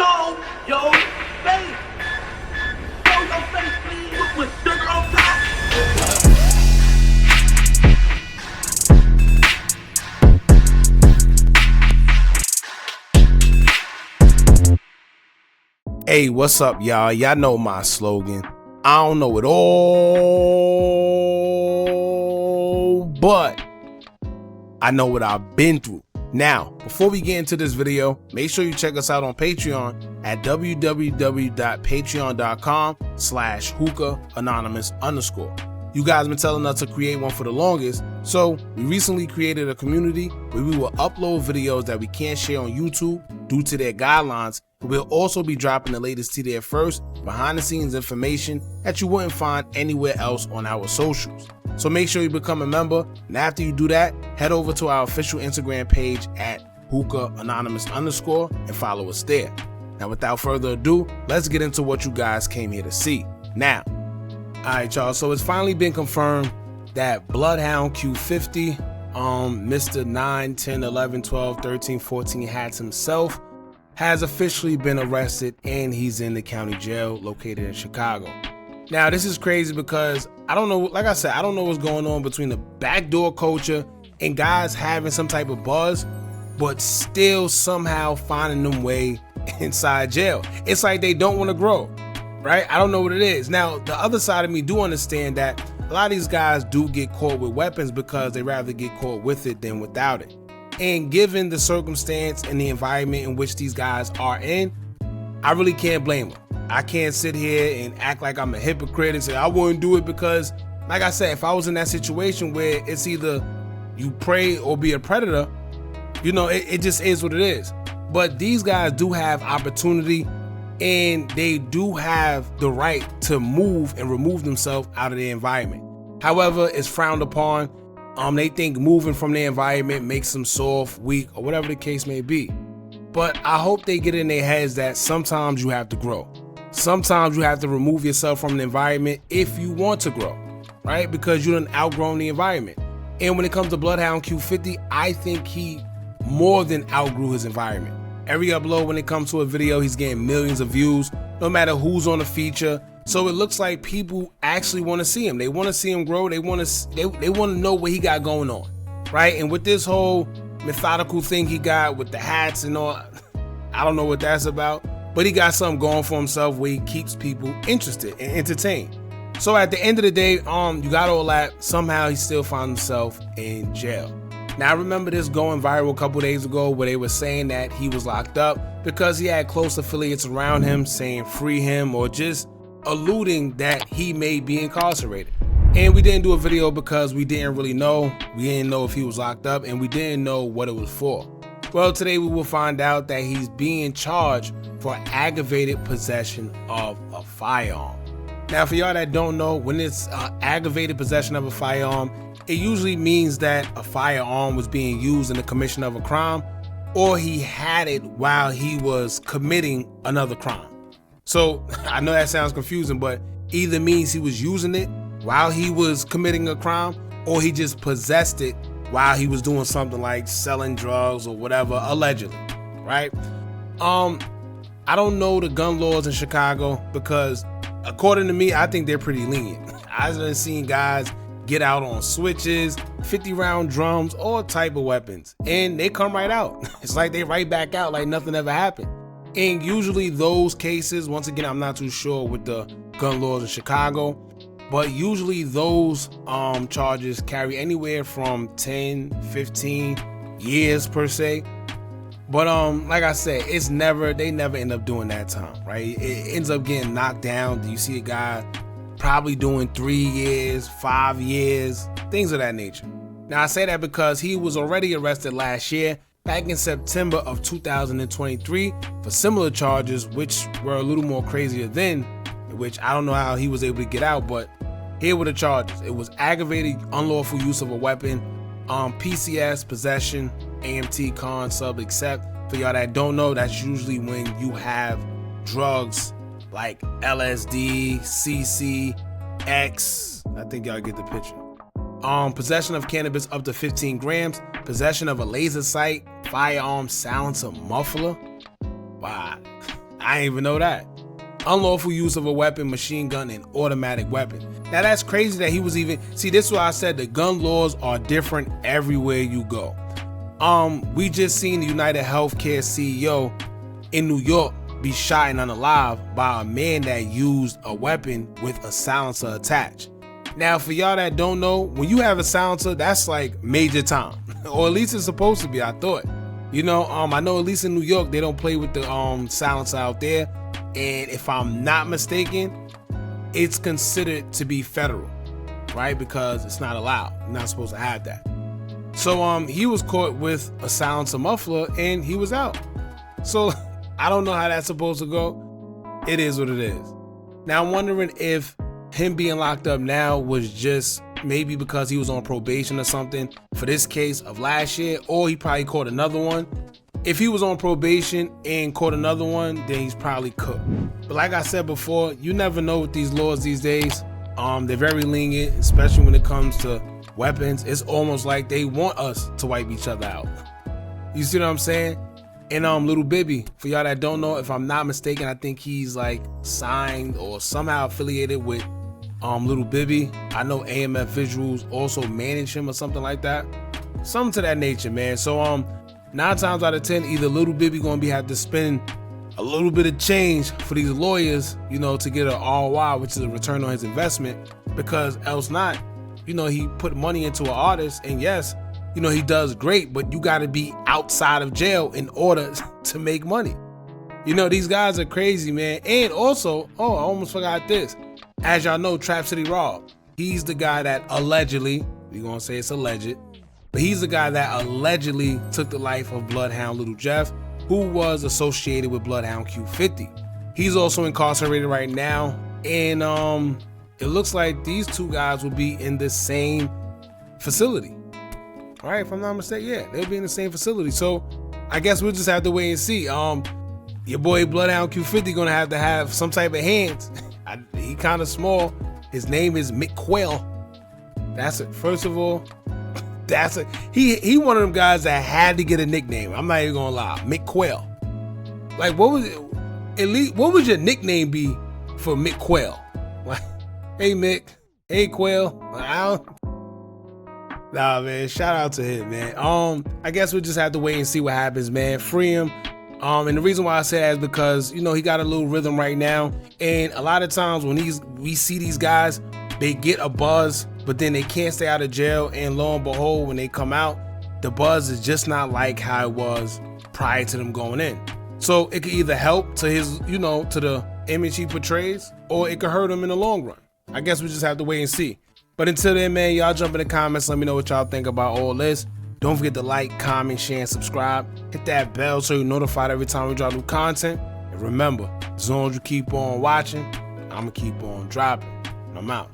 show your face. Show your face, please, with sugar on top. Hey, what's up, y'all? Y'all know my slogan. I don't know it all, but I know what I've been through. Now, before we get into this video, make sure you check us out on Patreon at www.patreon.com/Hookah Anonymous _. You guys been telling us to create one for the longest, so we recently created a community where we will upload videos that we can't share on YouTube due to their guidelines. We'll also be dropping the latest to there first, behind the scenes information that you wouldn't find anywhere else on our socials. So make sure you become a member, and after you do that, head over to our official Instagram page at Hookah Anonymous _ and follow us there. Now, without further ado, let's get into what you guys came here to see. Now, alright y'all, so it's finally been confirmed that BloodHound Q50, Mr. 9, 10, 11, 12, 13, 14 hats himself, has officially been arrested and he's in the county jail located in Chicago. Now, this is crazy because I don't know, like I said, I don't know what's going on between the backdoor culture and guys having some type of buzz, but still somehow finding them way inside jail. It's like they don't want to grow, right? I don't know what it is. Now, the other side of me do understand that a lot of these guys do get caught with weapons because they rather get caught with it than without it. And given the circumstance and the environment in which these guys are in, I really can't blame them. I can't sit here and act like I'm a hypocrite and say I wouldn't do it because, like I said, if I was in that situation where it's either you prey or be a predator, you know, it just is what it is. But these guys do have opportunity and they do have the right to move and remove themselves out of the environment. However, it's frowned upon. They think moving from their environment makes them soft, weak, or whatever the case may be. But I hope they get in their heads that sometimes you have to grow. Sometimes you have to remove yourself from the environment if you want to grow, right? Because you done outgrown the environment. And when it comes to BloodHound Q50, I think he more than outgrew his environment. Every upload when it comes to a video, he's getting millions of views, no matter who's on the feature. So it looks like people actually want to see him. They want to see him grow. They want to know what he got going on, right? And with this whole methodical thing he got with the hats and all, I don't know what that's about, but he got something going for himself where he keeps people interested and entertained. So at the end of the day, you got all that. Somehow he still found himself in jail. Now I remember this going viral a couple days ago where they were saying that he was locked up because he had close affiliates around him saying free him or just alluding that he may be incarcerated. And we didn't do a video because we didn't really know. We didn't know if he was locked up and we didn't know what it was for. Well, today we will find out that he's being charged for aggravated possession of a firearm. Now, for y'all that don't know, when it's aggravated possession of a firearm, it usually means that a firearm was being used in the commission of a crime or he had it while he was committing another crime. So I know that sounds confusing, but either means he was using it while he was committing a crime or he just possessed it while he was doing something like selling drugs or whatever, allegedly, right? I don't know the gun laws in Chicago because according to me, I think they're pretty lenient. I've seen guys get out on switches, 50-round drums, all type of weapons, and they come right out. It's like they right back out like nothing ever happened. And usually those cases, once again, I'm not too sure with the gun laws in Chicago, but usually those charges carry anywhere from 10, 15 years per se. But like I said, they never end up doing that time, right? It ends up getting knocked down. You see a guy probably doing 3 years, 5 years, things of that nature. Now I say that because he was already arrested last year, back in September of 2023 for similar charges, which were a little more crazier then, which I don't know how he was able to get out, but here were the charges. It was aggravated unlawful use of a weapon, PCS, possession, AMT, con, sub, except. For y'all that don't know, that's usually when you have drugs like LSD, CC, X. I think y'all get the picture. Possession of cannabis up to 15 grams, possession of a laser sight, firearm, silencer, muffler. Wow, I didn't even know that. Unlawful use of a weapon, machine gun, and automatic weapon. Now that's crazy that he was even, see, this is why I said the gun laws are different everywhere you go. We just seen the United Healthcare CEO in New York be shot and unalive by a man that used a weapon with a silencer attached. Now, for y'all that don't know, when you have a silencer, that's like major time, or at least it's supposed to be, I thought. You know, I know at least in New York, they don't play with the silencer out there. And if I'm not mistaken, it's considered to be federal, right? Because it's not allowed. You're not supposed to have that. So he was caught with a silencer muffler and he was out. So I don't know how that's supposed to go. It is what it is. Now I'm wondering if him being locked up now was just maybe because he was on probation or something for this case of last year, or he probably caught another one. If he was on probation and caught another one, then he's probably cooked. But like I said before, you never know with these laws these days. They're very lenient, especially when it comes to weapons. It's almost like they want us to wipe each other out. You see what I'm saying? And Little Bibby, for y'all that don't know, if I'm not mistaken, I think he's like signed or somehow affiliated with Little Bibby. I know AMF Visuals also manage him or something like that. Something to that nature, man. So 9 times out of 10, either Little Bibby gonna have to spend a little bit of change for these lawyers, you know, to get an ROI, which is a return on his investment, because else not, you know, he put money into an artist, and yes, you know, he does great, but you got to be outside of jail in order to make money. You know, these guys are crazy, man. And also, I almost forgot this. As y'all know, Trap City Rob, he's the guy that allegedly, we're gonna say it's alleged, but he's the guy that allegedly took the life of Bloodhound Little Jeff, who was associated with BloodHound Q50. He's also incarcerated right now, and it looks like these two guys will be in the same facility. All right, if I'm not mistaken, yeah, they'll be in the same facility. So I guess we'll just have to wait and see. Your boy Bloodhound Q50 gonna have to have some type of hands. He kind of small. His name is McQuail. That's it. First of all, that's it. He one of them guys that had to get a nickname. I'm not even gonna lie. McQuail. Like, what was it? At least, what would your nickname be for McQuail? Like, hey Mick, hey Quail. Nah, man. Shout out to him, man. I guess we'll just have to wait and see what happens, man. Free him. And the reason why I say that is because, you know, he got a little rhythm right now, and a lot of times when we see these guys, they get a buzz, but then they can't stay out of jail, and lo and behold, when they come out, the buzz is just not like how it was prior to them going in. So it could either help to his, you know, to the image he portrays, or it could hurt him in the long run. I guess we just have to wait and see. But until then, man, y'all jump in the comments, let me know what y'all think about all this. Don't forget to like, comment, share, and subscribe. Hit that bell so you're notified every time we drop new content. And remember, as long as you keep on watching, I'ma keep on dropping. I'm out.